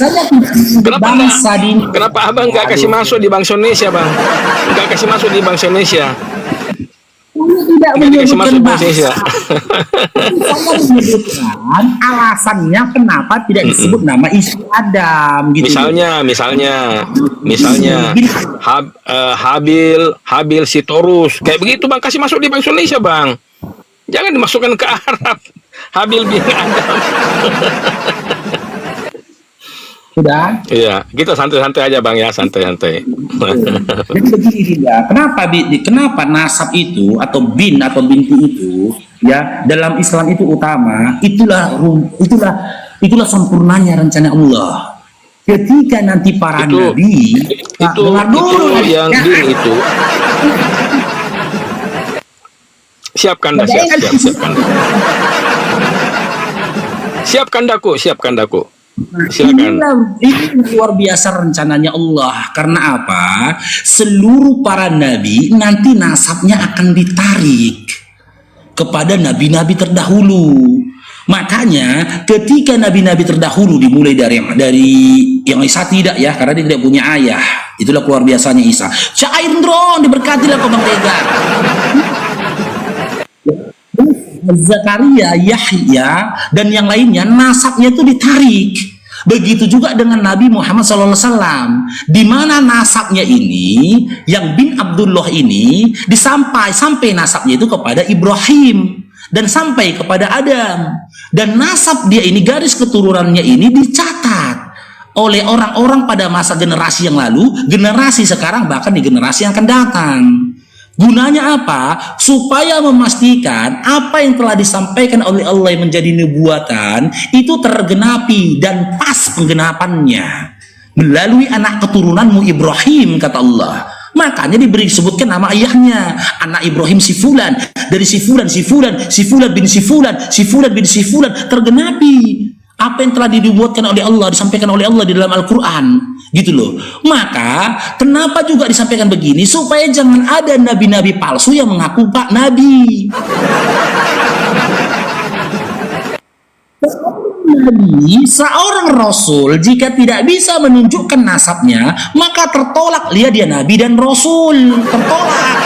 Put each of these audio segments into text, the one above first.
saja tidak disebut Kenapa bangsa di kenapa abang nggak kasih masuk di bangsa Indonesia, bang? Nggak kasih masuk di bangsa Indonesia? tidak Nggak dikasih menyebutkan masuk bangsa bangsa. Indonesia. Saya menyebutkan alasannya kenapa tidak disebut nama istri Adam gitu. Misalnya, Habil Sitorus, kayak begitu bang, kasih masuk di bangsa Indonesia bang. Jangan dimasukkan ke Arab. Habil bin Adam. Sudah. Iya, kita santai-santai aja bang ya, santai-santai. Jadi begini dia, kenapa nasab itu atau bin atau binti itu ya dalam Islam itu utama, itulah sempurnanya rencana Allah. Ketika nanti para nabi itu yang bin itu. Siapkan dah, siapkan daku. Silakan. Ini luar biasa rencananya Allah. Karena apa? Seluruh para nabi nanti nasabnya akan ditarik kepada nabi-nabi terdahulu. Makanya ketika nabi-nabi terdahulu dimulai dari yang Isa tidak ya, karena dia tidak punya ayah. Itulah luar biasanya Isa. Cairndron diberkatilah kau Bang Tega. Zakaria, Yahya dan yang lainnya nasabnya itu ditarik. Begitu juga dengan Nabi Muhammad SAW, di mana nasabnya ini yang bin Abdullah ini sampai nasabnya itu kepada Ibrahim dan sampai kepada Adam, dan nasab dia ini, garis keturunannya ini dicatat oleh orang-orang pada masa generasi yang lalu, generasi sekarang, bahkan di generasi yang akan datang. Gunanya apa? Supaya memastikan apa yang telah disampaikan oleh Allah yang menjadi nubuatan itu tergenapi dan pas penggenapannya melalui anak keturunanmu Ibrahim, kata Allah. Makanya disebutkan nama ayahnya, anak Ibrahim si fulan, dari si fulan bin si fulan bin si fulan, tergenapi apa yang telah dibuatkan oleh Allah, disampaikan oleh Allah di dalam Al-Quran, gitu loh. Maka kenapa juga disampaikan begini, supaya jangan ada nabi-nabi palsu yang mengaku Pak Nabi. Seorang Rasul jika tidak bisa menunjukkan nasabnya, maka tertolak dia Nabi dan Rasul, tertolak.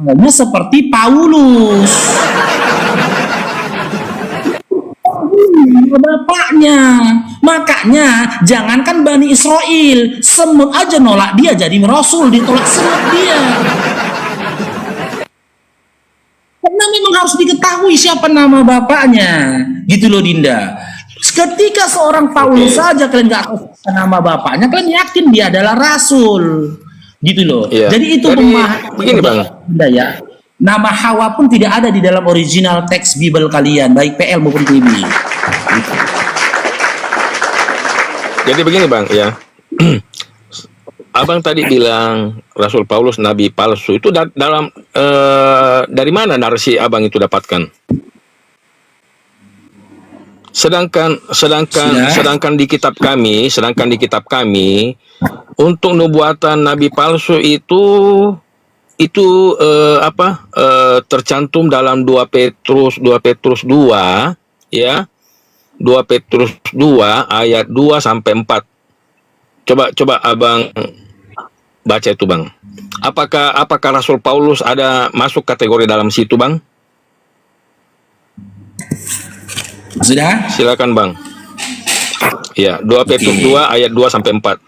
Hanya seperti Paulus, bapaknya. Makanya jangankan Bani Israel, semut aja nolak dia jadi Rasul, ditolak semut dia. Karena memang harus diketahui siapa nama bapaknya, gitu loh Dinda. Ketika seorang Paulus saja kalian nggak tahu nama bapaknya, kalian yakin dia adalah Rasul, gitu loh. Jadi itu begini bang, Dinda ya. Nama Hawa pun tidak ada di dalam original teks Bible kalian, baik PL maupun PB. Jadi begini bang ya, abang tadi bilang Rasul Paulus nabi palsu, itu dalam dari mana narasi abang itu dapatkan? Sedangkan di kitab kami untuk nubuatan nabi palsu itu tercantum dalam 2 Petrus 2 ya. 2 Petrus 2 ayat 2 sampai 4. Coba abang baca itu bang. Apakah Rasul Paulus ada masuk kategori dalam situ bang? Sudah? Silakan bang. Ya, 2 Petrus 2 ayat 2 sampai 4.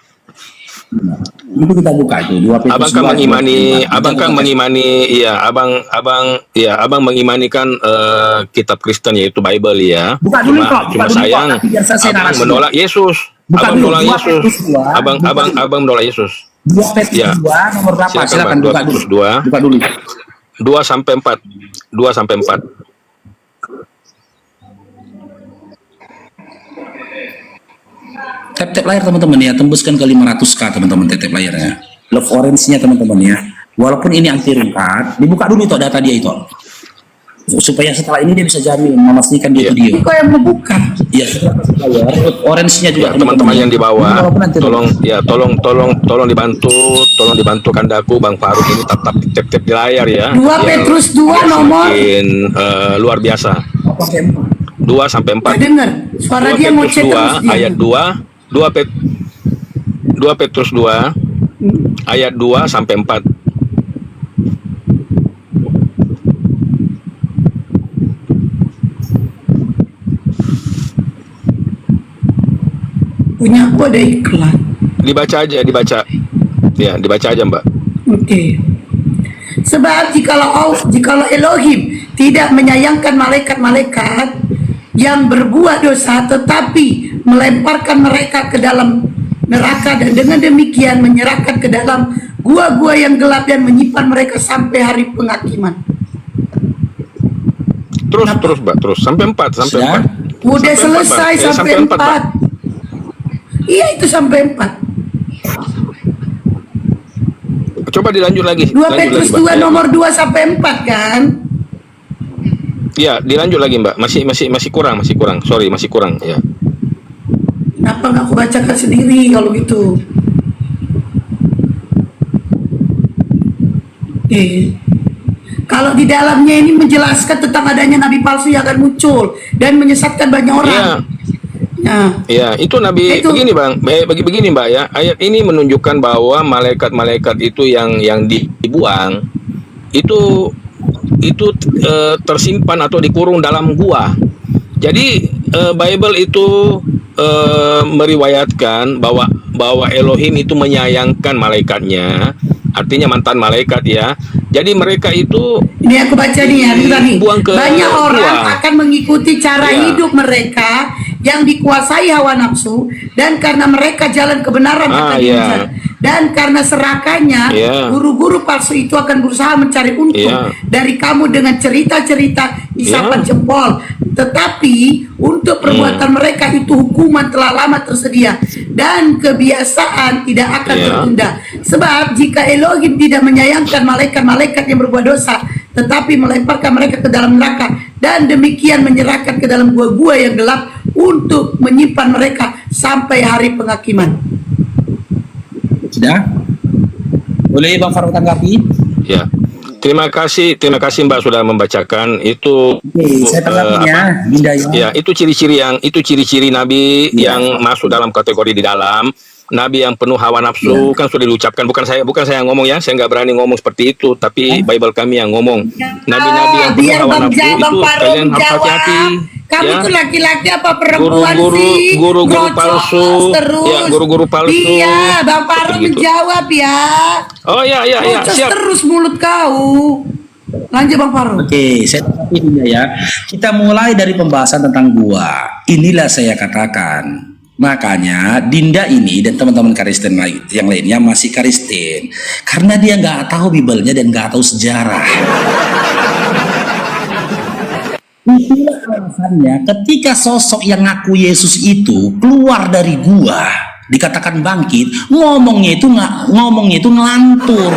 Itu kita buka itu 2 Petrus. Abang mengimanikan kitab Kristen yaitu Bible ya. Buka dulu kok. Cuma sayang abang menolak Yesus. Abang menolak Yesus. 2 Petrus 2 nomor berapa? Silakan buka dulu. Buka dulu. 2 sampai 4. 2 sampai 4. Tap-tap layar teman-teman ya, tembuskan ke 500k teman-teman tap layarnya. Love orange-nya teman-teman ya. Walaupun ini anti rungkat, dibuka dulu itu data dia itu. Supaya setelah ini dia bisa jamin memastikan dia itu dia. Kok yang membuka? Iya, love orange-nya juga teman-teman yang di bawah. Tolong dibantu kandaku Bang Faruk ini tap di layar ya. 2 Petrus 2 nomor makin luar biasa. 2 sampai 4. Nggak dengar. Suara 2 dia Petrus ngoceh 2 terus dia. ayat 2, 2 Petrus 2 ayat 2 sampai 4. Punya aku ada iklan. Dibaca aja, dibaca. Ya, dibaca aja, Mbak. Oke. Sebab jikalau Elohim tidak menyayangkan malaikat-malaikat yang berbuat dosa, tetapi melemparkan mereka ke dalam neraka, dan dengan demikian menyerahkan ke dalam gua-gua yang gelap dan menyimpan mereka sampai hari penghakiman. Terus, Mbak, terus sampai 4, sampai Sudah? 4. Udah Sampai selesai 4, Bang. sampai 4, Bang. 4. Iya, itu sampai 4. Coba dilanjut lagi. 2 Lanjut Petrus lagi, Mbak. 2 nomor 2 sampai 4 kan? Ya, dilanjut lagi, Mbak. Masih kurang. Sorry, masih kurang, ya. Kenapa nggak aku bacakan sendiri kalau gitu? Kalau di dalamnya ini menjelaskan tentang adanya nabi palsu yang akan muncul dan menyesatkan banyak orang. Iya. Nah, Ya, itu Nabi Itu- begini, Bang. Begini, Mbak, ya. Ayat ini menunjukkan bahwa malaikat-malaikat itu yang dibuang itu tersimpan atau dikurung dalam gua. Jadi Bible itu meriwayatkan bahwa Elohim itu menyayangkan malaikatnya, artinya mantan malaikat, ya. Jadi mereka itu ini aku baca nih ya, bentar nih. Buang ke Banyak orang gua. akan mengikuti cara Iya. hidup mereka yang dikuasai hawa nafsu, dan karena mereka jalan kebenaran akan iya. dihujat. Dan karena serakahnya, Iya. guru-guru palsu itu akan berusaha mencari untung Iya. dari kamu dengan cerita-cerita isapan Iya. jempol. Tetapi untuk perbuatan mereka itu hukuman telah lama tersedia, dan kebiasaan tidak akan Iya. tertunda. Sebab jika Elohim tidak menyayangkan malaikat-malaikat yang berbuat dosa, tetapi melemparkan mereka ke dalam neraka, dan demikian menyerahkan ke dalam gua-gua yang gelap untuk menyimpan mereka sampai hari penghakiman. Sudah? Boleh Bang Faruk tanggapi? Ya, terima kasih Mbak sudah membacakan itu. Oke, saya tanggapi ya, Binda ya. Ya, itu ciri-ciri Nabi Ya. yang masuk dalam kategori di dalam Nabi yang penuh hawa nafsu, kan sudah diucapkan. Bukan saya yang ngomong, ya. Saya nggak berani ngomong seperti itu, tapi Bible kami yang ngomong. Nabi-nabi yang penuh biar hawa Bang nafsu itu Farum kalian harus jawab. hati-hati. Kamu Ya. tuh laki-laki apa perempuan Guru-guru- sih? guru-guru Ngocos palsu. terus. Ya, guru-guru palsu. Iya, Bang Farum Begitu. menjawab ya. Oh ya, Ngocos siap. terus mulut kau. Lanjut Bang Farum. Oke, saya tanggapi Binda ya. Kita mulai dari pembahasan tentang gua. Inilah saya katakan. Makanya Dinda ini dan teman-teman Kristen yang lainnya masih Kristen karena dia nggak tahu Bible-nya dan nggak tahu sejarah. Itulah alasannya ketika sosok yang ngaku Yesus itu keluar dari gua dikatakan bangkit, ngomongnya itu ngelantur.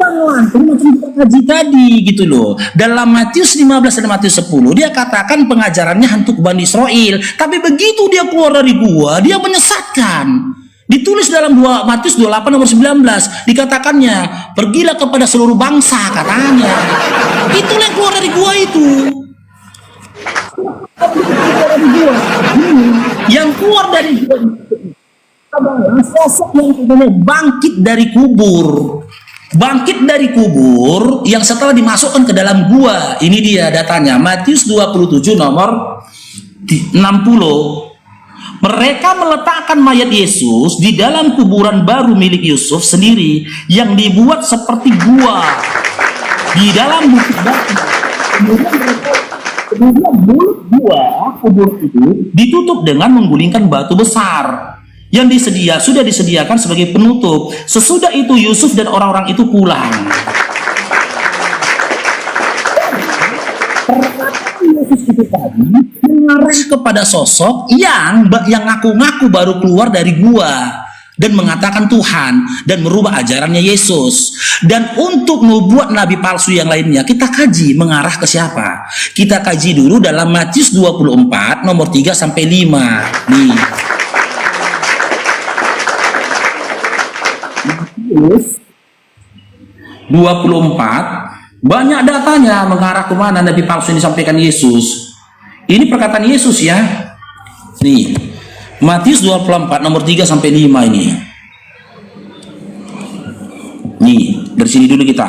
Ngelantur macam kita kaji tadi gitu loh. Dalam Matius 15 dan Matius 10 dia katakan pengajarannya hantu Bani Israel, tapi begitu dia keluar dari gua dia menyesatkan. Ditulis dalam Matius 28 nomor 19 dikatakannya pergilah kepada seluruh bangsa katanya. Itulah yang keluar dari gua itu. Yang keluar dari gua adalah sosok yang bangkit dari kubur. Bangkit dari kubur yang setelah dimasukkan ke dalam gua. Ini dia datanya Matius 27 nomor 60. Mereka meletakkan mayat Yesus di dalam kuburan baru milik Yusuf sendiri yang dibuat seperti gua di dalam bukit batu. Kemudian mulut gua kubur itu ditutup dengan menggulingkan batu besar yang sudah disediakan sebagai penutup. Sesudah itu Yusuf dan orang-orang itu pulang. Yesus itu tadi mengarah kepada sosok yang ngaku-ngaku baru keluar dari gua dan mengatakan Tuhan dan merubah ajarannya Yesus. Dan untuk membuat nabi palsu yang lainnya kita kaji mengarah ke siapa? Kita kaji dulu dalam Matius 24 nomor 3 sampai 5. Nih. Matius 24 Banyak datanya mengarah kemana nabi palsu yang disampaikan Yesus. Ini perkataan Yesus ya. Nih, Matius 24 nomor 3 sampai 5 ini. Nih, dari sini dulu kita.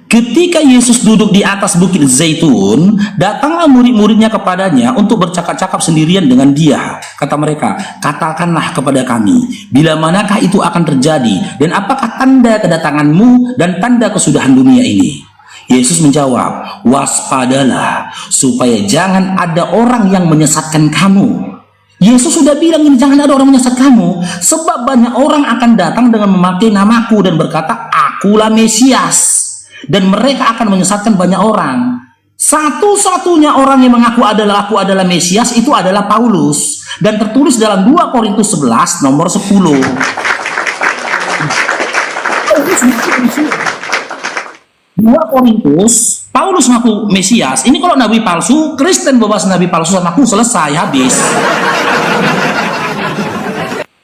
Ketika Yesus duduk di atas bukit Zaitun, datanglah murid-muridnya kepadanya untuk bercakap-cakap sendirian dengan dia. Kata mereka, katakanlah kepada kami, bila manakah itu akan terjadi, dan apakah tanda kedatanganmu dan tanda kesudahan dunia ini? Yesus menjawab, waspadalah, supaya jangan ada orang yang menyesatkan kamu. Yesus sudah bilang ini, jangan ada orang menyesat kamu, sebab banyak orang akan datang dengan memakai namaku dan berkata, akulah Mesias. Dan mereka akan menyesatkan banyak orang. Satu-satunya orang yang mengaku aku adalah Mesias itu adalah Paulus. Dan tertulis dalam 2 Korintus 11 nomor 10. Paulus mengaku Mesias. Ini kalau nabi palsu, Kristen bebas nabi palsu sama aku, selesai, habis.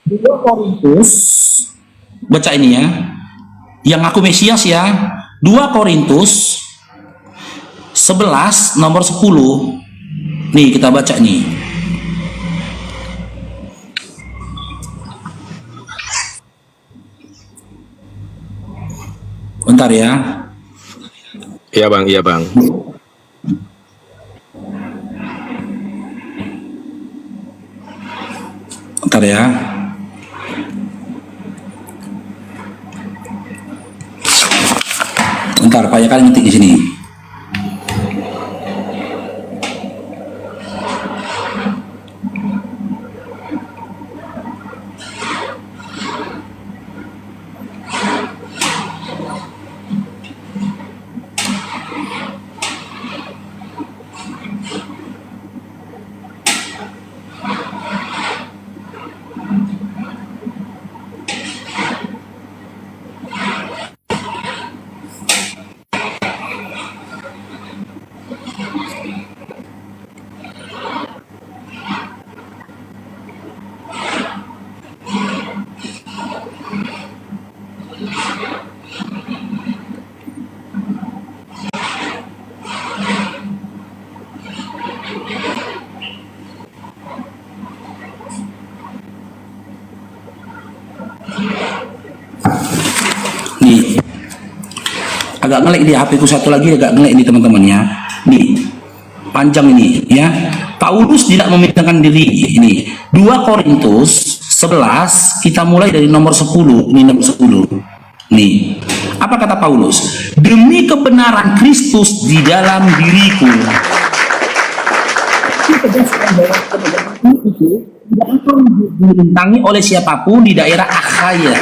2 Korintus, baca ini ya, yang aku Mesias ya. 2 Korintus 11 nomor 10. Nih kita baca nih. Bentar ya. Iya bang, iya bang. Bentar ya. Bentar, Pak ya, kalian ngetik di sini. Nih, agak ngelek di HP ku satu lagi, agak ngelek nih teman-teman ya. Nih, panjang ini ya. Paulus tidak memintakan diri ini. 2 Korintus 11, kita mulai dari nomor 10. Ini nomor 10. Nih, apa kata Paulus? Demi kebenaran Kristus di dalam diriku. Tidak akan dirintangi oleh siapapun di daerah Akhaya.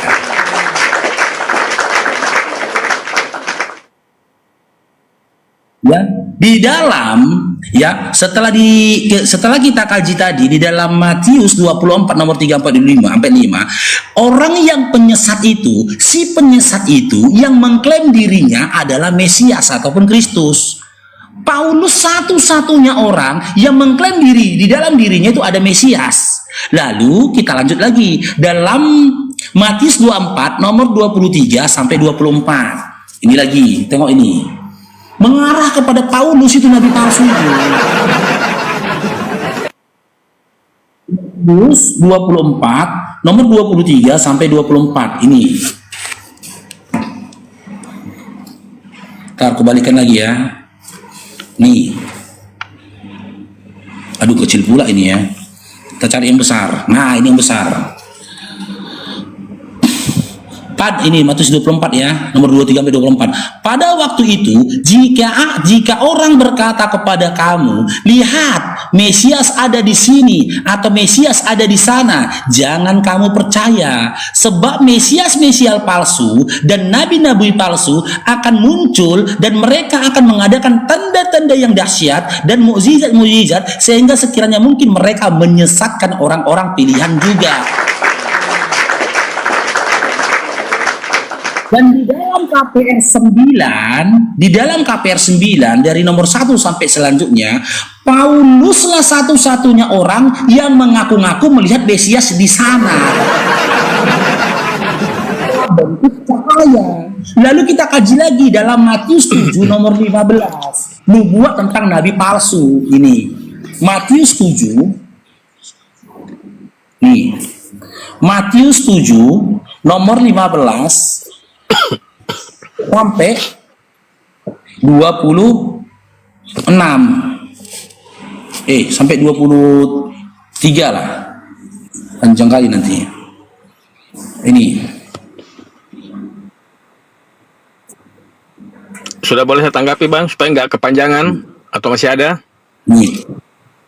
Ya, di dalam ya, setelah kita kaji tadi di dalam Matius 24 nomor 34 sampai 5, orang yang penyesat itu, si penyesat itu yang mengklaim dirinya adalah Mesias ataupun Kristus. Paulus satu-satunya orang yang mengklaim diri di dalam dirinya itu ada Mesias. Lalu kita lanjut lagi dalam Matius 24 nomor 23 sampai 24. Ini lagi, tengok ini. Mengarah kepada Paulus itu nabi palsu itu. Matius 24 nomor 23 sampai 24 ini. Ntar kebalikan lagi ya. Nih. Aduh, kecil pula ini ya. Kita cari yang besar. Nah, ini yang besar. Ini Matius 24 ya, nomor 23 sampai 24. Pada waktu itu, jika orang berkata kepada kamu, lihat, Mesias ada di sini atau Mesias ada di sana, jangan kamu percaya, sebab Mesias palsu dan nabi-nabi palsu akan muncul dan mereka akan mengadakan tanda-tanda yang dahsyat dan mukjizat-mukjizat sehingga sekiranya mungkin mereka menyesatkan orang-orang pilihan juga. Dan di dalam KPR 9 dari nomor 1 sampai selanjutnya, Pauluslah satu-satunya orang yang mengaku-ngaku melihat Mesias di sana. Bentuk cahaya Lalu kita kaji lagi dalam Matius 7 nomor 15. Nubuat tentang nabi palsu ini. Matius 7. Nih. Matius 7 nomor 15 sampai 26. Sampai 23 lah. Panjang kali nanti. Ini. Sudah boleh saya tanggapi Bang supaya nggak kepanjangan atau masih ada? Nih.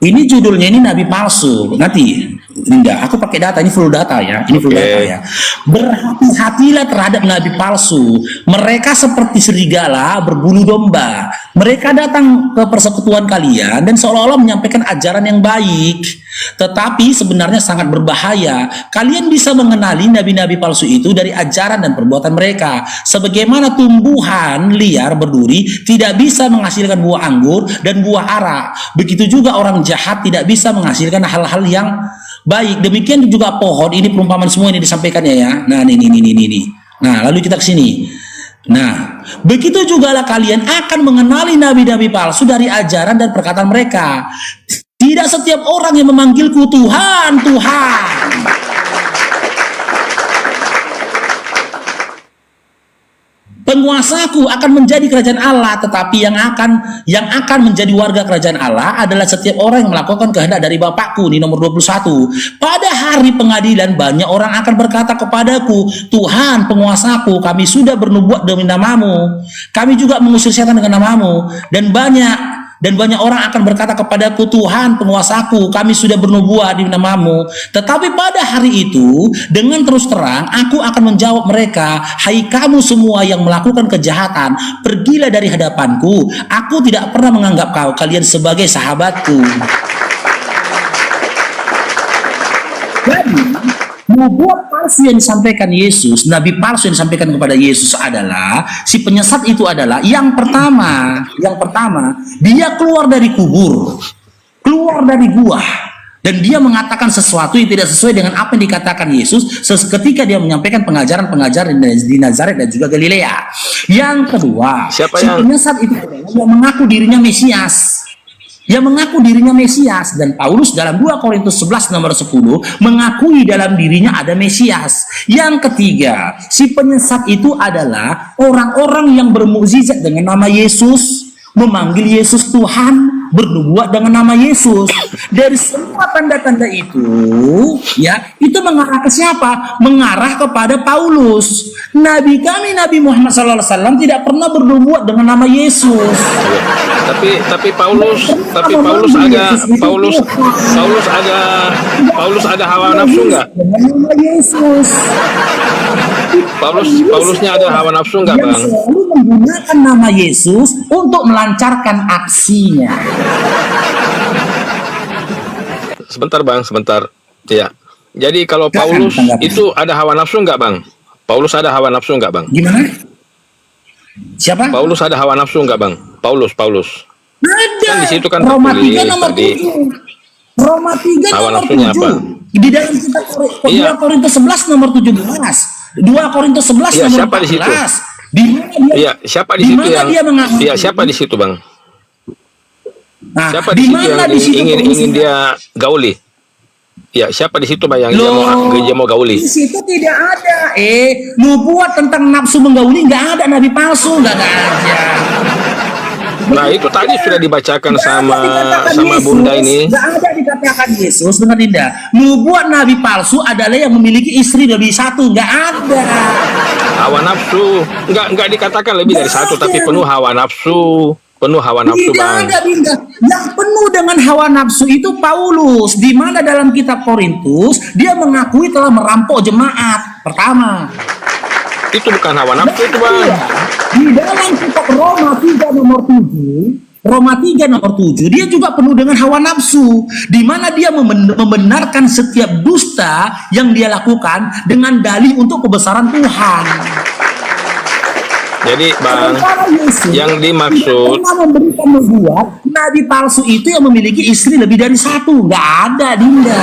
Ini judulnya ini nabi palsu. Nanti, Linda, aku pakai data, ini full data ya. Ini full data ya. Berhati-hatilah terhadap nabi palsu. Mereka seperti serigala berbulu domba. Mereka datang ke persekutuan kalian dan seolah-olah menyampaikan ajaran yang baik. Tetapi sebenarnya sangat berbahaya. Kalian bisa mengenali nabi-nabi palsu itu dari ajaran dan perbuatan mereka. Sebagaimana tumbuhan liar berduri tidak bisa menghasilkan buah anggur dan buah ara. Begitu juga orang jahat tidak bisa menghasilkan hal-hal yang baik. Demikian juga pohon. Ini perumpamaan semua ini disampaikannya ya. Nah, ini. Nah, lalu kita ke sini. Nah, begitu jugalah kalian akan mengenali nabi-nabi palsu dari ajaran dan perkataan mereka. Tidak setiap orang yang memanggilku Tuhan, Tuhan, penguasaku akan menjadi kerajaan Allah, tetapi yang akan menjadi warga kerajaan Allah adalah setiap orang yang melakukan kehendak dari Bapakku. Ini nomor 21. Pada hari pengadilan banyak orang akan berkata kepadaku, Tuhan penguasaku, kami sudah bernubuat demi namamu, kami juga mengusir setan dengan namamu, dan banyak orang akan berkata kepadaku, Tuhan penguasaku, kami sudah bernubuat di namamu. Tetapi pada hari itu, dengan terus terang, aku akan menjawab mereka, hai kamu semua yang melakukan kejahatan, pergilah dari hadapanku. Aku tidak pernah menganggap kalian sebagai sahabatku. Jadi, nubuat palsu yang disampaikan Yesus, nabi palsu yang disampaikan kepada Yesus adalah, si penyesat itu adalah yang pertama, dia keluar dari kubur, keluar dari gua, dan dia mengatakan sesuatu yang tidak sesuai dengan apa yang dikatakan Yesus ketika dia menyampaikan pengajaran-pengajaran di Nazaret dan juga Galilea. Yang kedua, si penyesat itu adalah yang mengaku dirinya Mesias. Yang mengaku dirinya Mesias, dan Paulus dalam 2 Korintus 11 nomor 10 mengakui dalam dirinya ada Mesias. Yang ketiga, si penyesat itu adalah orang-orang yang bermukjizat dengan nama Yesus, memanggil Yesus Tuhan, bernubuat dengan nama Yesus. Dari semua tanda-tanda itu, ya, itu mengarah ke siapa? Mengarah kepada Paulus. Nabi kami, Nabi Muhammad SAW tidak pernah bernubuat dengan nama Yesus. Tapi Paulus ada hawa nafsu nggak? Nama Yesus. Paulusnya ada hawa nafsu nggak, Bang? Selalu menggunakan nama Yesus untuk melancarkan aksinya. Sebentar, Bang, sebentar. Ya. Jadi kalau Paulus itu ada hawa nafsu nggak, Bang? Paulus ada hawa nafsu nggak, Bang? Gimana? Siapa? Paulus ada hawa nafsu nggak, Bang? Paulus. Ada. Kan di situ kan Roma 3 tertulis nomor tadi. 7. Roma 3 Hawa nomor nafsunya 7. apa? Di dalam kitab 2 Korintus 11 nomor 17. 2 Korintus 11 Iya, nomor siapa di situ? 14. Di mana dia? Iya, siapa di situ yang? dia mengaku? Iya, siapa di situ, Bang? Nah, Siapa di situ yang di situ ingin dia gauli? Ya, siapa di situ, Bang, yang dia mau gauli? Di situ tidak ada. Nubuat tentang nafsu menggauli nggak ada, nabi palsu nggak ada. Nah, itu tadi sudah dibacakan sama Bunda ini. Nggak ada dikatakan Yesus, dengar Dinda. Nubuat nabi palsu adalah yang memiliki istri lebih satu, nggak ada. Hawa nafsu, nggak dikatakan lebih dari satu, tapi penuh hawa nafsu. Penuh hawa nafsu, Bang. Tidak ada, Dinda. Yang penuh dengan hawa nafsu itu Paulus, di mana dalam kitab Korintus dia mengakui telah merampok jemaat. Pertama, itu bukan hawa nafsu itu, Bang. Di dalam kitab Roma 3 nomor 7, dia juga penuh dengan hawa nafsu, di mana dia membenarkan setiap dusta yang dia lakukan dengan dalih untuk kebesaran Tuhan. Jadi, Bang, yang dimaksud memberikan nubuat, nabi palsu itu yang memiliki istri lebih dari satu, nggak ada, Dinda.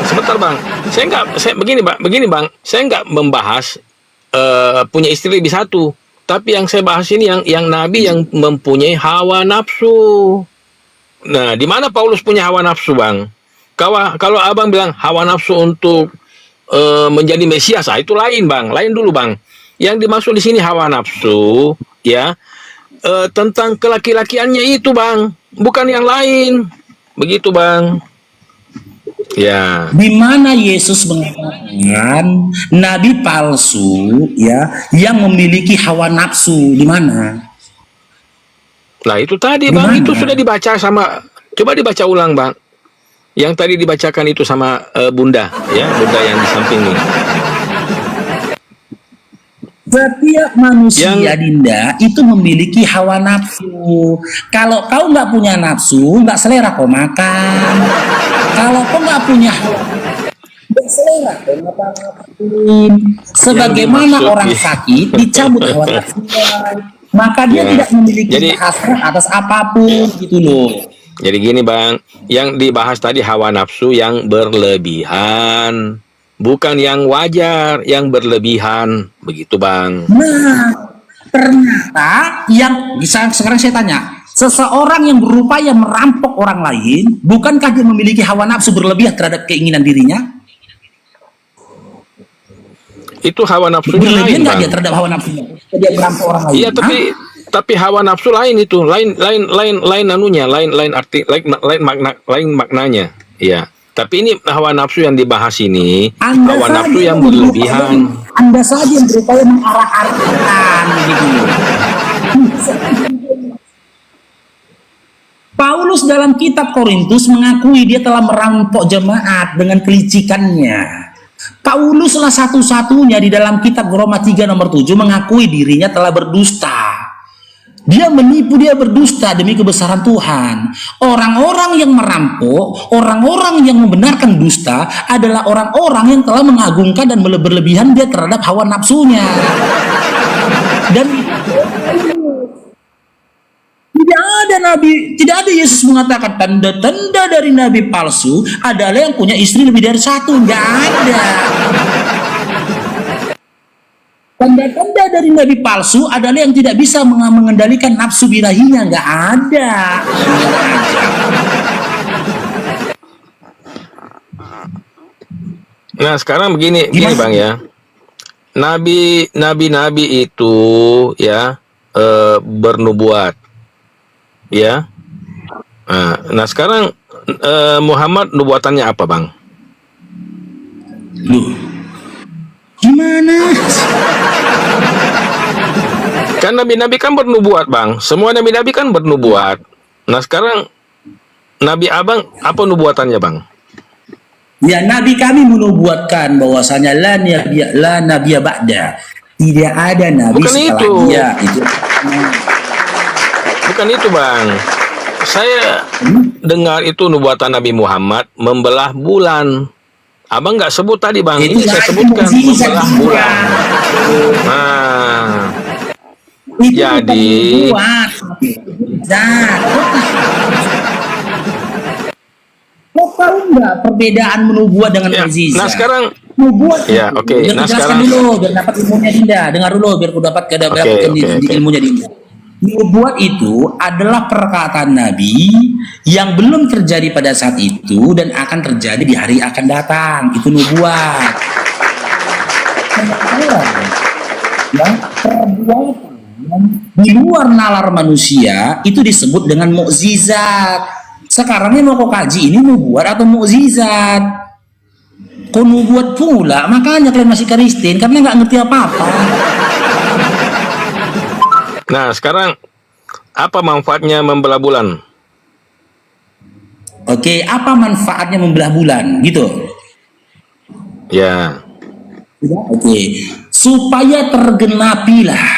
Sebentar, Bang. Begini, Bang. Saya nggak membahas punya istri lebih satu. Tapi yang saya bahas ini yang Nabi yang mempunyai hawa nafsu. Nah, di mana Paulus punya hawa nafsu, Bang? Kalau abang bilang hawa nafsu untuk menjadi Mesias, itu lain, Bang. Lain dulu, Bang. Yang dimaksud di sini hawa nafsu, ya, tentang kelaki-lakiannya itu, Bang. Bukan yang lain. Begitu, Bang. Ya. Di mana Yesus mengatakan nabi palsu ya yang memiliki hawa nafsu, di mana? Nah, itu tadi, Di Bang. mana? Itu sudah dibaca sama, coba dibaca ulang, Bang. Yang tadi dibacakan itu sama Bunda, ya, Bunda yang di samping ini. Setiap manusia, Yang- Dinda, itu memiliki hawa nafsu. Kalau kau nggak punya nafsu, nggak selera kau makan. Kalau kau nggak punya hawa nggak selera kau ngapa-ngapain. Sebagaimana dimaksud, orang ya. sakit dicabut hawa nafsunya, maka dia Ya. tidak memiliki Jadi- hasrat atas apapun, gitu loh. Jadi gini, Bang, yang dibahas tadi hawa nafsu yang berlebihan, bukan yang wajar, yang berlebihan, begitu, Bang. Nah, ternyata yang sekarang saya tanya, seseorang yang berupaya merampok orang lain, bukankah dia memiliki hawa nafsu berlebihan terhadap keinginan dirinya? Itu hawa nafsunya Berlebihan lain, nggak Bang. dia terhadap hawa nafsunya? Dia merampok orang lain. Iya, tapi hawa nafsu lain itu, lain anunya, lain arti, lain maknanya. Iya. Tapi ini hawa nafsu yang dibahas ini, hawa nafsu yang berlebihan. Anda saja yang berupaya mengarah-arahkan, gitu. Paulus dalam kitab Korintus mengakui dia telah merampok jemaat dengan kelicikannya. Paulus salah satu-satunya di dalam kitab Roma 3 nomor 7 mengakui dirinya telah berdusta. Dia menipu, dia berdusta demi kebesaran Tuhan. Orang-orang yang merampok, orang-orang yang membenarkan dusta adalah orang-orang yang telah mengagungkan dan berlebihan dia terhadap hawa nafsunya. Dan tidak ada Yesus mengatakan tanda-tanda dari nabi palsu adalah yang punya istri lebih dari satu. Nggak ada. Tanda-tanda dari nabi palsu adalah yang tidak bisa mengendalikan nafsu birahinya. Nggak ada. Nah, sekarang begini Gimana? Bang ya. Nabi itu ya bernubuat. Ya. Nah, sekarang Muhammad nubuatannya apa, Bang? Loh, gimana? Kan nabi-nabi kan bernubuat, Bang. Semua nabi-nabi kan bernubuat. Nah, sekarang Nabi Abang apa nubuatannya, Bang? Ya, Nabi kami menubuatkan bahwasanya la nabiya ba'da. Tidak ada nabi Bukan setelah itu. dia. Itu. Bukan itu, Bang. Saya dengar itu nubuatan Nabi Muhammad membelah bulan. Abang nggak sebut tadi, Bang. Ini saya sebutkan membelah bulan. Nah, Itu jadi bukan nubuat. Kau tahu nggak perbedaan menubuat dengan ya, mukjizat? nah sekarang Nubuat. Ya, oke. Biar Nah, ku jelaskan sekarang- dulu biar dapat ilmunya Dinda. Dengar dulu biar ku dapat Oke. ilmunya Dinda. Nubuat itu adalah perkataan Nabi yang belum terjadi pada saat itu dan akan terjadi di hari akan datang. Itu nubuat. Yang perbuatan di luar nalar manusia itu disebut dengan mukjizat. Sekarang ini mau kau kaji ini nubuat atau mukjizat? Kau nubuat pula, makanya kalian masih Kristen karena nggak ngerti apa-apa. Nah, sekarang apa manfaatnya membelah bulan? Oke, apa manfaatnya membelah bulan? Gitu. Ya. Oke, supaya tergenapilah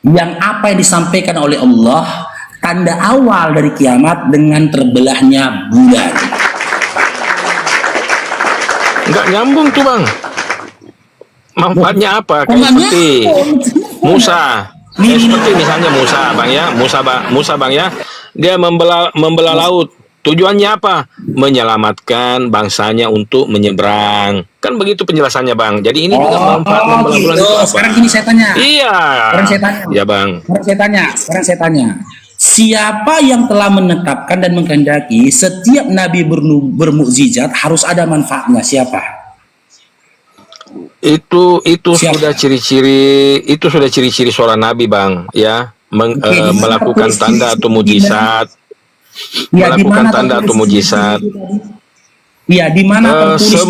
yang apa yang disampaikan oleh Allah, tanda awal dari kiamat dengan terbelahnya bulan. Nggak nyambung tuh, Bang. Manfaatnya apa? Kayak Manfaatnya seperti apa? Musa. Nih, Kayak seperti misalnya Musa, Bang ya. Musa, Bang ya. Dia membelah laut. Tujuannya apa? Menyelamatkan bangsanya untuk menyeberang. Kan begitu penjelasannya, Bang. Jadi ini juga manfaat membelah bulan gitu. itu apa? Sekarang gini saya tanya. Iya. Sekarang saya tanya. Ya, Bang. Sekarang saya tanya. Siapa yang telah menetapkan dan menghendaki setiap nabi bermukjizat harus ada manfaatnya? Siapa? Itu Siapa? sudah ciri-ciri seorang nabi, Bang, ya. Oke, di mana Melakukan tertulis tanda atau mujizat, Ya, di melakukan mana tanda atau tertulis mujizat. Ya, di mana Eh, tertulis